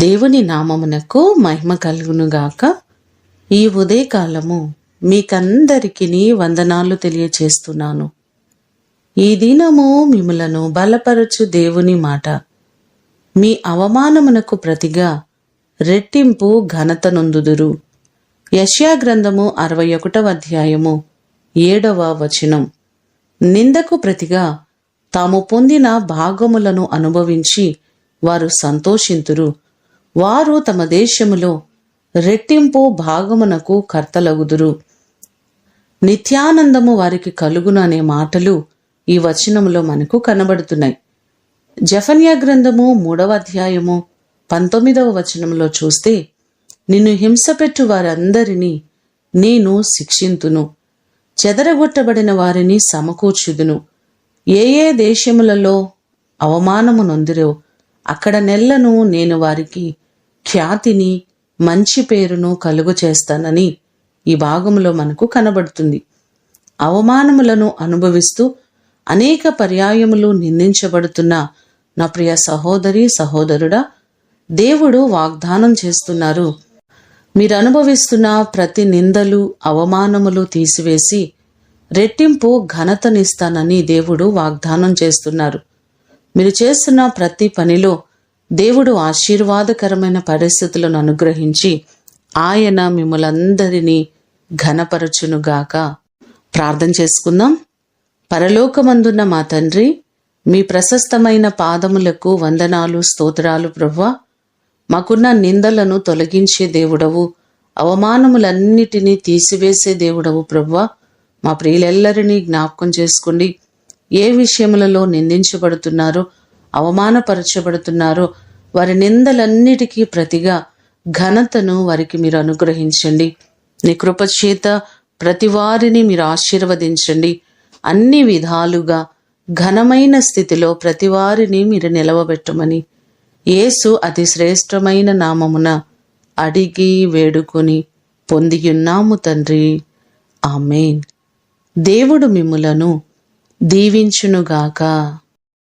దేవుని నామమునకు మహిమ కలుగునుగాక. ఈ ఉదయకాలము మీకందరికీ వందనాలు తెలియచేస్తున్నాను. ఈ దినము మిమ్ములను బలపరచు దేవుని మాట. మీ అవమానమునకు ప్రతిగా రెట్టింపు ఘనత నొందుదురు. యెషయా గ్రంథము 61వ అధ్యాయము 7వ వచనం. నిందకు ప్రతిగా తాము పొందిన భాగములను అనుభవించి వారు సంతోషింతురు. వారు తమ దేశములో రెట్టింపు భాగమునకు కర్తలగుదురు. నిత్యానందము వారికి కలుగును అనే మాటలు ఈ వచనములో మనకు కనబడుతున్నాయి. జెఫన్యా గ్రంథము 3వ అధ్యాయము 19వ వచనంలో చూస్తే, నిన్ను హింసపెట్టు వారందరినీ నేను శిక్షింతును, చెదరగొట్టబడిన వారిని సమకూర్చుదును. ఏ ఏ దేశములలో అవమానము నొందిరో అక్కడ నెల్లను నేను వారికి ఖ్యాతిని మంచి పేరును కలుగు చేస్తానని ఈ భాగంలో మనకు కనబడుతుంది. అవమానములను అనుభవిస్తూ అనేక పర్యాయములు నిందించబడుతున్న నా ప్రియ సహోదరి సహోదరుడా, దేవుడు వాగ్దానం చేస్తున్నారు. మీరు అనుభవిస్తున్న ప్రతి నిందలు అవమానములు తీసివేసి రెట్టింపు ఘనతనిస్తానని దేవుడు వాగ్దానం చేస్తున్నారు. మీరు చేస్తున్న ప్రతి పనిలో దేవుడు ఆశీర్వాదకరమైన పరిస్థితులను అనుగ్రహించి ఆయన మిమ్మలందరినీ ఘనపరచునుగాక. ప్రార్థన చేసుకుందాం. పరలోకమందున్న మా తండ్రి, మీ ప్రశస్తమైన పాదములకు వందనాలు, స్తోత్రాలు ప్రభువా. మాకున్న నిందలను తొలగించే దేవుడవు, అవమానములన్నిటినీ తీసివేసే దేవుడవు ప్రభువా. మా ప్రియులెల్లరినీ జ్ఞాపకం చేసుకోండి. ఏ విషయములలో నిందించబడుతున్నారో, అవమానపరచబడుతున్నారో వారి నిందలన్నిటికీ ప్రతిగా ఘనతను వారికి మీరు అనుగ్రహించండి. నీ కృప చేత ప్రతి వారిని మీరు ఆశీర్వదించండి. అన్ని విధాలుగా ఘనమైన స్థితిలో ప్రతి వారిని మీరు నిలవబెట్టమని యేసు అతి శ్రేష్టమైన నామమున అడిగి వేడుకొని పొందియున్నాము తండ్రి. ఆమేన్. దేవుడు మిమ్ములను దీవించునుగాక.